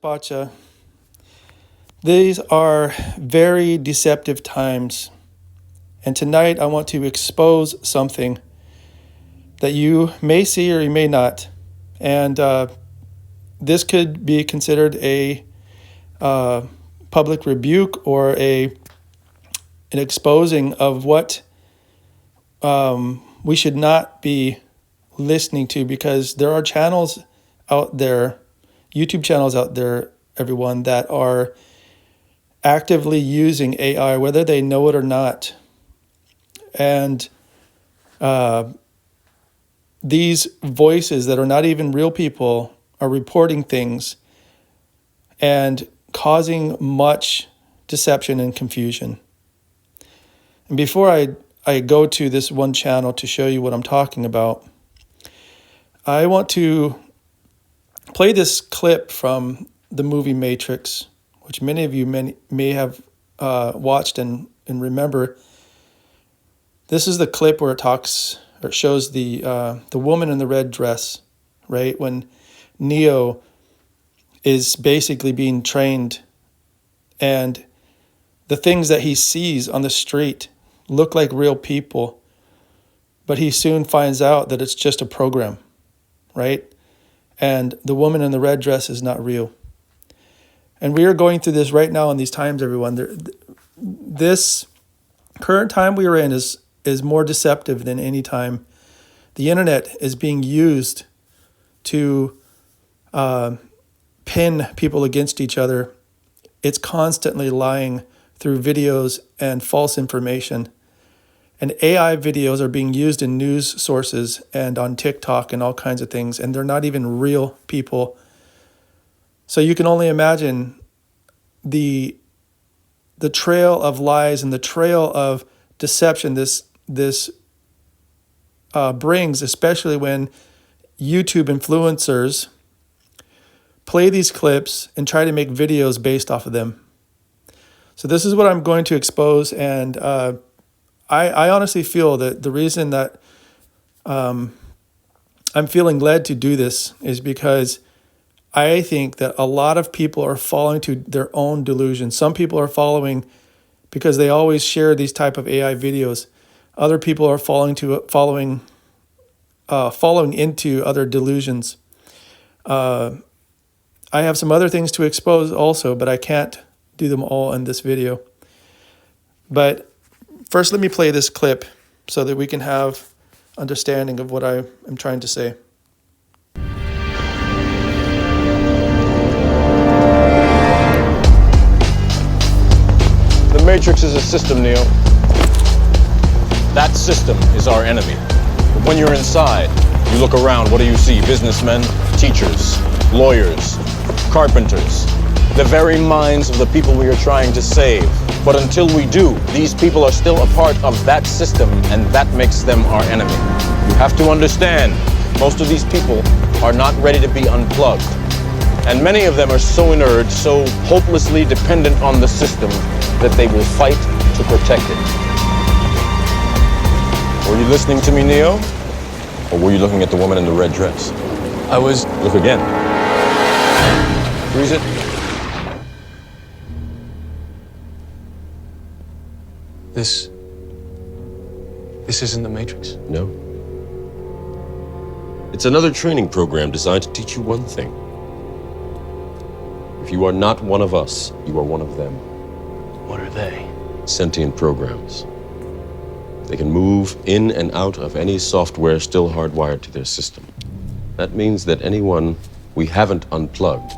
Bacha, these are very deceptive times. And tonight I want to expose something that you may see or you may not. And this could be considered a public rebuke or an exposing of what we should not be listening to, because there are channels out there, YouTube channels out there, everyone, that are actively using AI, whether they know it or not. And these voices that are not even real people are reporting things and causing much deception and confusion. And before I go to this one channel to show you what I'm talking about, I want to play this clip from the movie Matrix, which many of you may have watched and remember. This is the clip where it talks, or it shows the woman in the red dress, right? When Neo is basically being trained, and the things that he sees on the street look like real people, but he soon finds out that it's just a program, right? And the woman in the red dress is not real. And we are going through this right now in these times, everyone. This current time we are in is more deceptive than any time. The internet is being used to pin people against each other. It's constantly lying through videos and false information. And AI videos are being used in news sources and on TikTok and all kinds of things, and they're not even real people. So you can only imagine the trail of lies and the trail of deception this brings, especially when YouTube influencers play these clips and try to make videos based off of them. So this is what I'm going to expose, and I honestly feel that the reason that I'm feeling led to do this is because I think that a lot of people are falling to their own delusions. Some people are following because they always share these type of AI videos. Other people are following into other delusions. I have some other things to expose also, but I can't do them all in this video. But first, let me play this clip so that we can have understanding of what I am trying to say. The Matrix is a system, Neo. That system is our enemy. But when you're inside, you look around, what do you see? Businessmen, teachers, lawyers, carpenters, the very minds of the people we are trying to save. But until we do, these people are still a part of that system, and that makes them our enemy. You have to understand, most of these people are not ready to be unplugged. And many of them are so inert, so hopelessly dependent on the system, that they will fight to protect it. Were you listening to me, Neo? Or were you looking at the woman in the red dress? I was... Look again. Freeze it. This isn't the Matrix. No. It's another training program designed to teach you one thing. If you are not one of us, you are one of them. What are they? Sentient programs. They can move in and out of any software still hardwired to their system. That means that anyone we haven't unplugged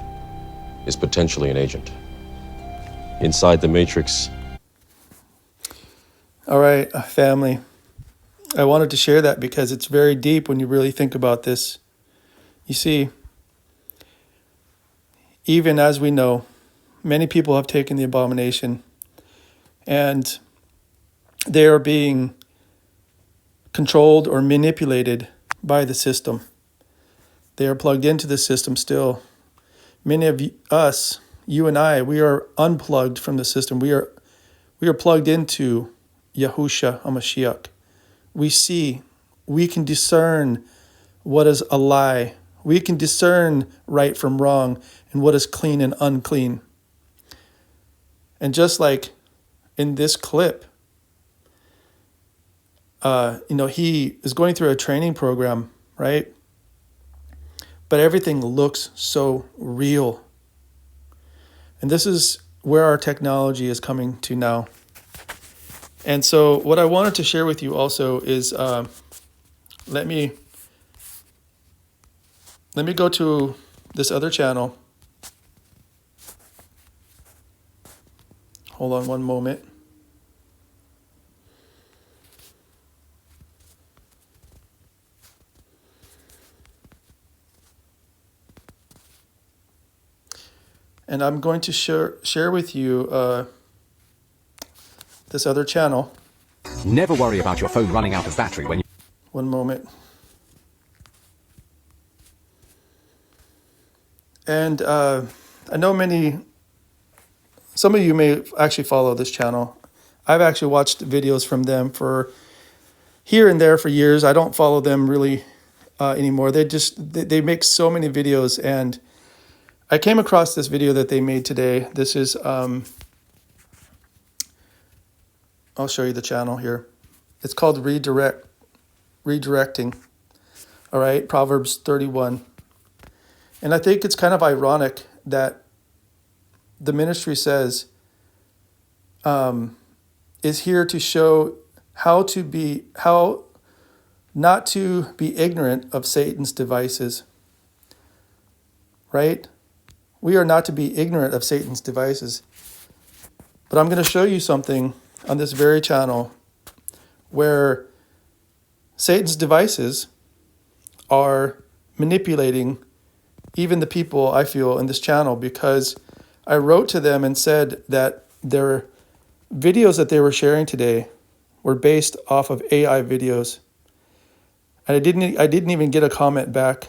is potentially an agent. Inside the Matrix. All right, family. I wanted to share that because it's very deep when you really think about this. You see, even as we know, many people have taken the abomination and they are being controlled or manipulated by the system. They are plugged into the system still. Many of us, you and I, we are unplugged from the system. We are plugged into Yahusha HaMashiach. We see, we can discern what is a lie, We can discern right from wrong and what is clean and unclean. And just like in this clip, he is going through a training program, right? But everything looks so real. And this is where our technology is coming to now. And so what I wanted to share with you also is, let me go to this other channel. Hold on one moment. And I'm going to share with you this other channel. Never worry about your phone running out of battery when you... One moment. And I know some of you may actually follow this channel. I've actually watched videos from them for here and there for years. I don't follow them really anymore. They make so many videos, and I came across this video that they made today. This is, I'll show you the channel here. It's called Redirecting. All right, Proverbs 31. And I think it's kind of ironic that the ministry says, is here to show how not to be ignorant of Satan's devices, right? We are not to be ignorant of Satan's devices. But I'm going to show you something on this very channel where Satan's devices are manipulating even the people I feel in this channel, because I wrote to them and said that their videos that they were sharing today were based off of AI videos. And I didn't even get a comment back,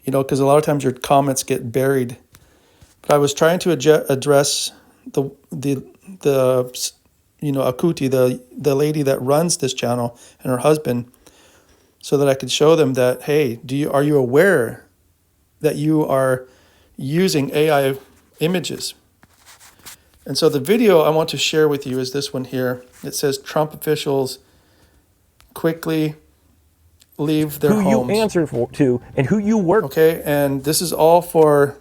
because a lot of times your comments get buried. But I was trying to address the Akuti, the lady that runs this channel, and her husband, so that I could show them that, hey, are you aware that you are using AI images? And so the video I want to share with you is this one here. It says Trump officials quickly leave their homes. Who you answer to and who you work. Okay, and this is all for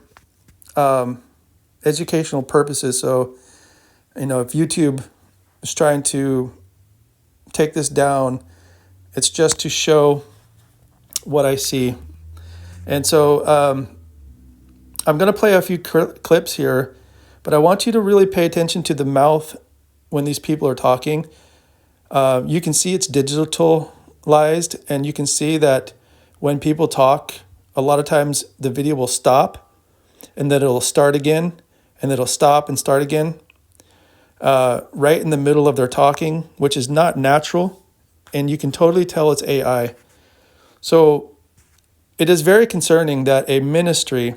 educational purposes. So, if YouTube is trying to take this down, it's just to show what I see. And so I'm going to play a few clips here, but I want you to really pay attention to the mouth when these people are talking. You can see it's digitalized, and you can see that when people talk, a lot of times the video will stop, and then it'll start again, and it'll stop and start again, right in the middle of their talking, which is not natural. And you can totally tell it's AI. So it is very concerning that a ministry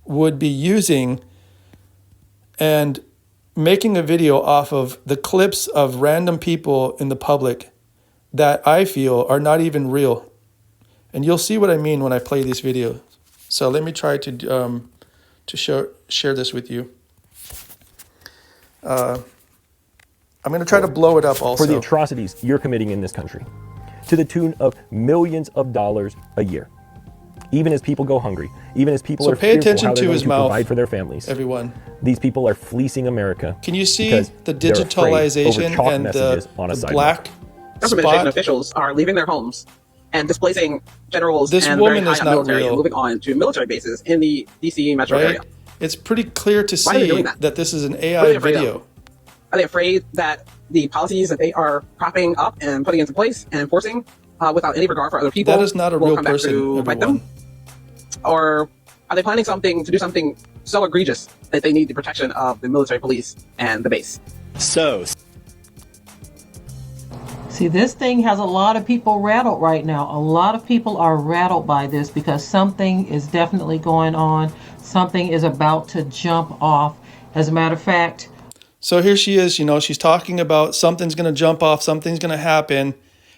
would be using and making a video off of the clips of random people in the public that I feel are not even real. And you'll see what I mean when I play these videos. So let me try to share this with you. I'm going to try to blow it up also. For the atrocities you're committing in this country, to the tune of millions of dollars a year. Even as people go hungry, even as people are pay fearful attention how they're to going his to mouth, provide for their families. everyone. These people are fleecing America. Can you see because the they're afraid digitalization over chalk and messages the on a sidewalk. black Government spot? officials are leaving their homes and displacing generals This and woman very is high-up not military and real. moving on to military bases in the DC metro Right? area. It's pretty clear to Why are they see doing that? this is an What are AI they afraid video. of? Are they afraid that the policies that they are propping up and putting into place and enforcing without any regard for other people That is not a will real come back person, to bite everyone. them? Or are they planning to do something so egregious that they need the protection of the military police and the base? So, See, this thing has a lot of people rattled right now. A lot of people are rattled by this because something is definitely going on. Something is about to jump off. As a matter of fact, So here she is, she's talking about something's going to jump off, something's going to happen,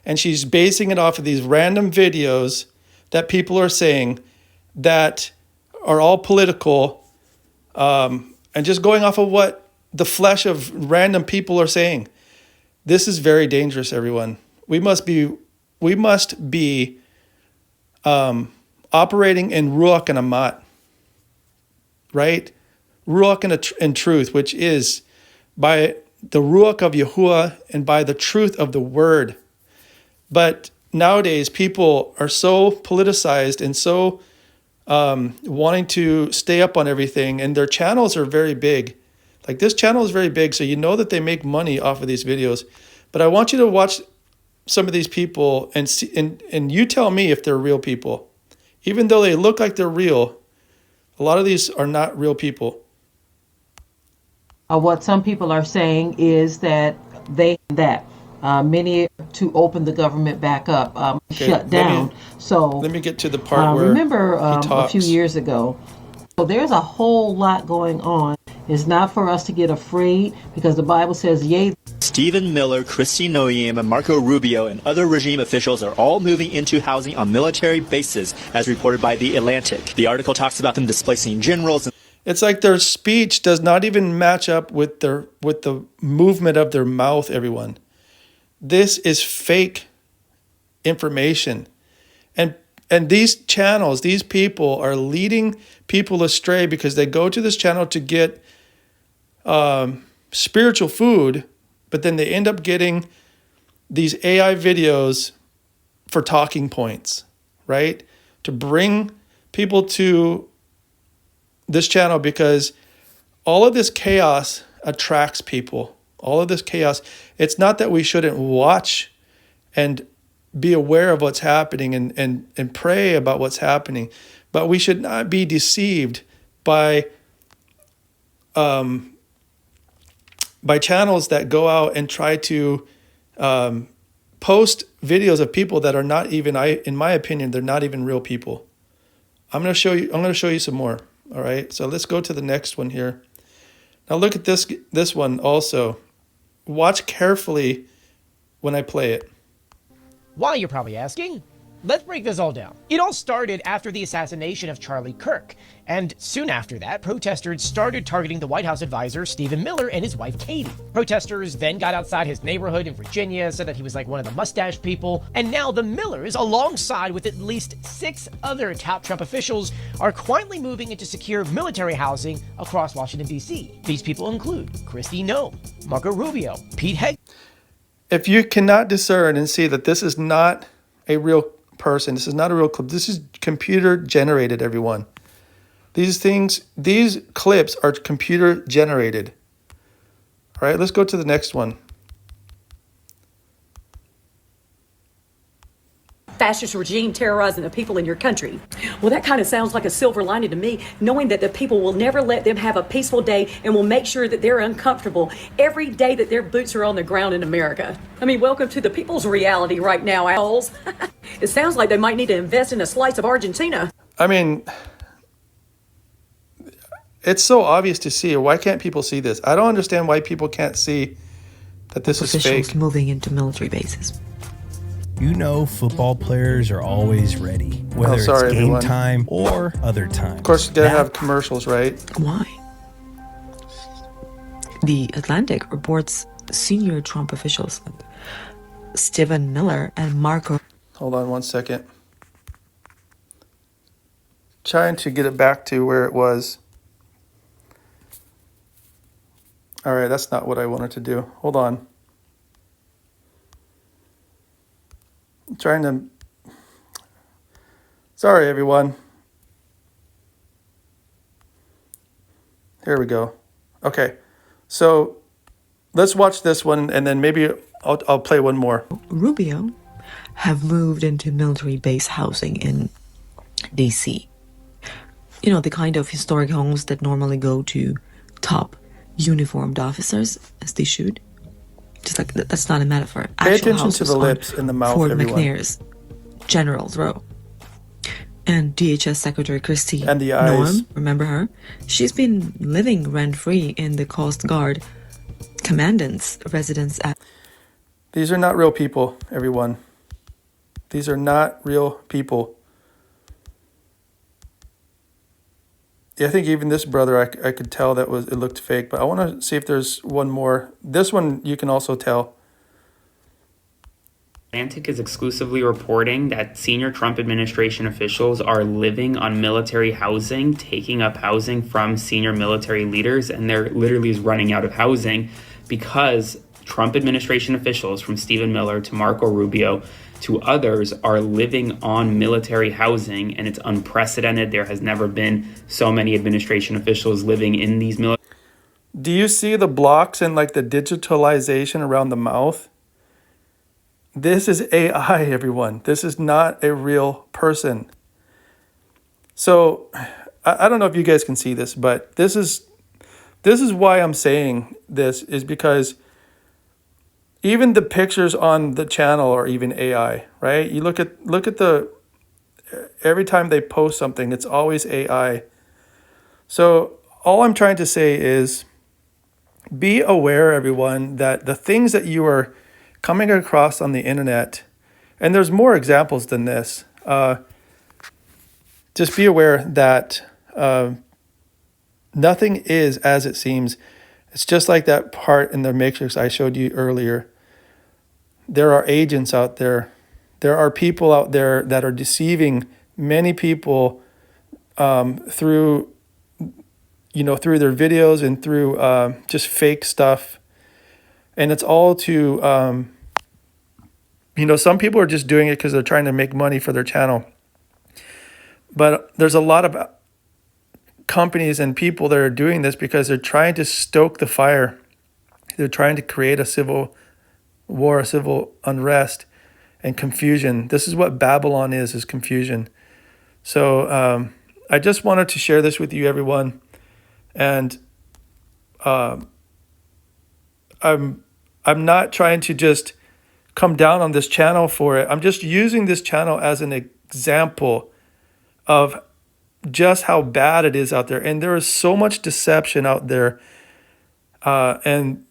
and she's basing it off of these random videos that people are saying that are all political, and just going off of what the flesh of random people are saying. This is very dangerous, everyone. We must be operating in Ruach and Amat, right? Ruach and truth, which is by the Ruach of Yahuwah and by the truth of the word. But nowadays, people are so politicized and so wanting to stay up on everything, and their channels are very big. Like this channel is very big, so you know that they make money off of these videos. But I want you to watch some of these people and see, and you tell me if they're real people. Even though they look like they're real, a lot of these are not real people. What some people are saying is that many to open the government back up, Okay, shut down. let me get to the part where remember he a few talks. years ago. So there's a whole lot going on. It's not for us to get afraid because the Bible says, yea. Stephen Miller, Kristi Noem, Marco Rubio, and other regime officials are all moving into housing on military bases, as reported by The Atlantic. The article talks about them displacing generals. It's like their speech does not even match up with the movement of their mouth, everyone. This is fake information. And these channels, these people are leading people astray because they go to this channel to get spiritual food, but then they end up getting these AI videos for talking points, right? To bring people to this channel because all of this chaos attracts people. All of this chaos. It's not that we shouldn't watch and be aware of what's happening and pray about what's happening, but we should not be deceived by channels that go out and try to post videos of people that are not even, in my opinion, they're not even real people. I'm going to show you some more. All right. So let's go to the next one here. Now look at this one also. Watch carefully when I play it. Why, you're probably asking? Let's break this all down. It all started after the assassination of Charlie Kirk, and soon after that, protesters started targeting the White House advisor Stephen Miller and his wife Katie. Protesters then got outside his neighborhood in Virginia, said that he was like one of the mustache people, and now the Millers, alongside with at least 6 other top Trump officials, are quietly moving into secure military housing across Washington, D.C. These people include Kristi Noem, Marco Rubio, Pete Hegseth. If you cannot discern and see that this is not a real person, this is not a real clip, this is computer generated, everyone. These clips are computer generated. All right, let's go to the next one. Fascist regime terrorizing the people in your country. Well, that kind of sounds like a silver lining to me, knowing that the people will never let them have a peaceful day and will make sure that they're uncomfortable every day that their boots are on the ground in America. I mean, welcome to the people's reality right now, assholes. It sounds like they might need to invest in a slice of Argentina. I mean, it's so obvious to see. Why can't people see this? I don't understand why people can't see that this is fake. Moving into military bases. You know, football players are always ready, whether it's game everyone. time or other time. Of course, you gotta have commercials, right? Why? The Atlantic reports senior Trump officials, Stephen Miller and Marco. Hold on one second. Trying to get it back to where it was. All right, that's not what I wanted to do. Hold on. I'm trying to... Sorry, everyone. Here we go. Okay, so let's watch this one, and then maybe I'll play one more. Rubio have moved into military base housing in D.C. You know, the kind of historic homes that normally go to top uniformed officers, as they should. Just like that's not a metaphor. Pay attention to the lips and the mouth, Fort everyone. McNair's General's Row. And DHS Secretary Kristi And the eyes. Noem, remember her? She's been living rent-free in the Coast Guard Commandant's residence at... These are not real people, everyone. These are not real people. I think even this brother, I could tell that it looked fake, but I want to see if there's one more. This one you can also tell. Atlantic is exclusively reporting that senior Trump administration officials are living on military housing, taking up housing from senior military leaders, and there literally is running out of housing because Trump administration officials, from Stephen Miller to Marco Rubio to others, are living on military housing, and it's unprecedented. There has never been so many administration officials living in these military. Do you see the blocks and like the digitalization around the mouth? This is AI, everyone. This is not a real person. So I don't know if you guys can see this, but this is why I'm saying this, is because even the pictures on the channel are even AI, right? You look at the every time they post something, it's always AI. So all I'm trying to say is be aware, everyone, that the things that you are coming across on the internet, and there's more examples than this, just be aware that nothing is as it seems. It's just like that part in the Matrix I showed you earlier. There are agents out there. There are people out there that are deceiving many people through their videos and through just fake stuff. And it's all to, some people are just doing it because they're trying to make money for their channel. But there's a lot of companies and people that are doing this because they're trying to stoke the fire. They're trying to create a civil war, a civil unrest and confusion. This is what Babylon is confusion. So I just wanted to share this with you, everyone. And I'm not trying to just come down on this channel for it. I'm just using this channel as an example of just how bad it is out there. And there is so much deception out there. And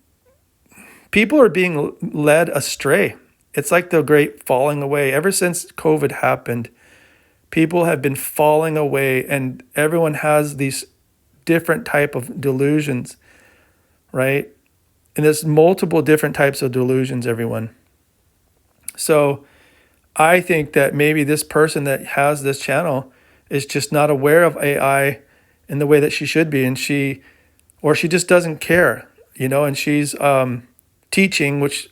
people are being led astray. It's like the great falling away. Ever since COVID happened, people have been falling away, and everyone has these different type of delusions, right? And there's multiple different types of delusions, everyone. So I think that maybe this person that has this channel is just not aware of AI in the way that she should be, and she just doesn't care, and she's teaching, which,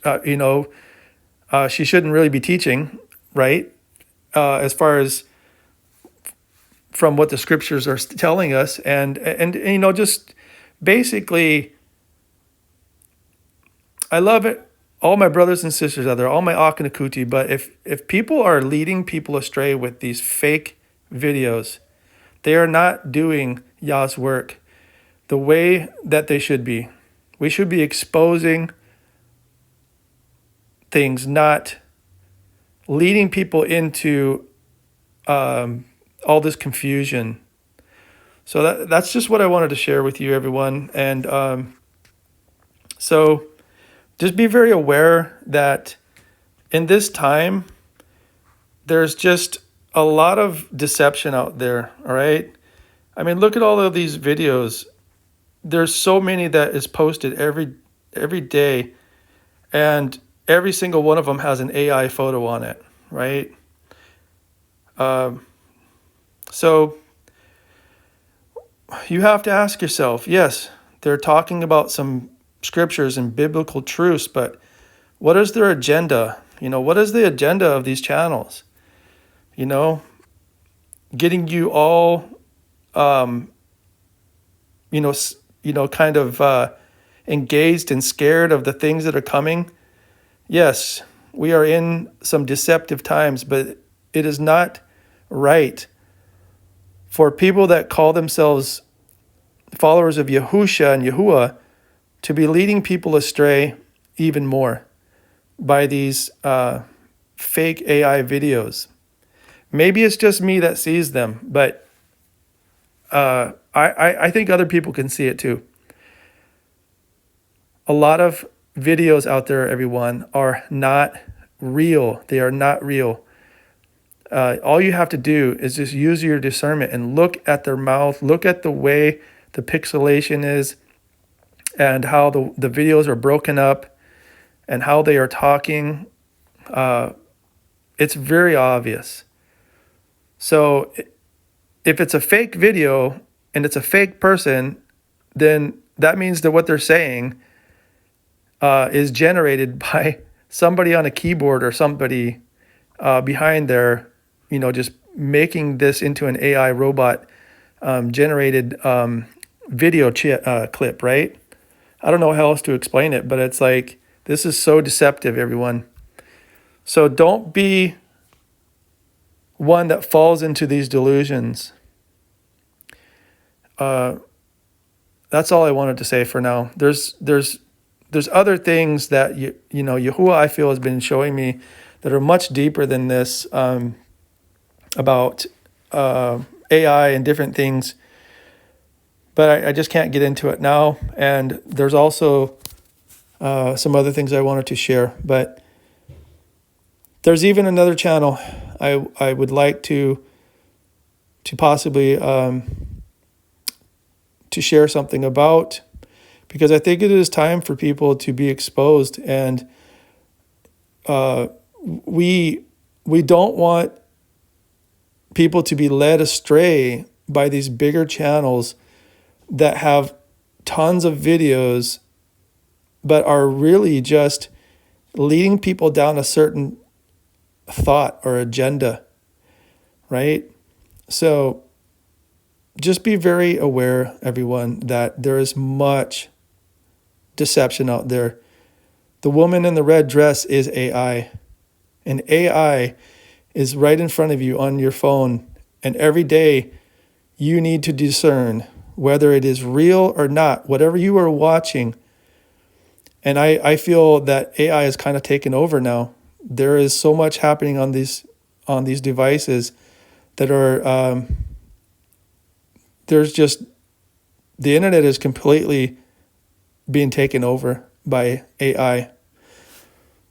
she shouldn't really be teaching, right? As far as from what the scriptures are telling us, and just basically, I love it. All my brothers and sisters out there, all my Akanakuti, but if people are leading people astray with these fake videos, they are not doing Yah's work the way that they should be. We should be exposing things, not leading people into all this confusion. So that's just what I wanted to share with you, everyone. And so just be very aware that in this time, there's just a lot of deception out there, all right? I mean, look at all of these videos. There's so many that is posted every day, and every single one of them has an AI photo on it, right? So you have to ask yourself, yes, they're talking about some scriptures and biblical truths, but what is their agenda? What is the agenda of these channels? Getting you all, kind of engaged and scared of the things that are coming. Yes, we are in some deceptive times, but it is not right for people that call themselves followers of Yahusha and Yahuwah to be leading people astray even more by these fake AI videos. Maybe it's just me that sees them, but I think other people can see it too. A lot of videos out there, everyone, are not real. They are not real. All you have to do is just use your discernment and look at their mouth, look at the way the pixelation is, and how the videos are broken up, and how they are talking. It's very obvious. So if it's a fake video and it's a fake person, then that means that what they're saying is generated by somebody on a keyboard or somebody behind there, just making this into an AI robot generated video clip, right? I don't know how else to explain it, but it's like, this is so deceptive, everyone. So don't be one that falls into these delusions. That's all I wanted to say for now. There's other things that Yahuwah, I feel, has been showing me that are much deeper than this, about AI and different things. But I just can't get into it now. And there's also some other things I wanted to share. But there's even another channel I would like to possibly to share something about, because I think it is time for people to be exposed, and we don't want people to be led astray by these bigger channels that have tons of videos but are really just leading people down a certain thought or agenda, right? So just be very aware, everyone, that there is much deception out there. The woman in the red dress is AI, and AI is right in front of you on your phone, and every day you need to discern whether it is real or not, whatever you are watching. And I feel that AI is kind of taken over now. There is so much happening on these devices that are there's just, the internet is completely being taken over by AI.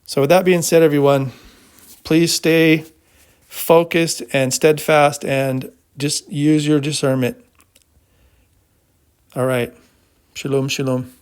So with that being said, everyone, please stay focused and steadfast and just use your discernment. All right. Shalom, shalom.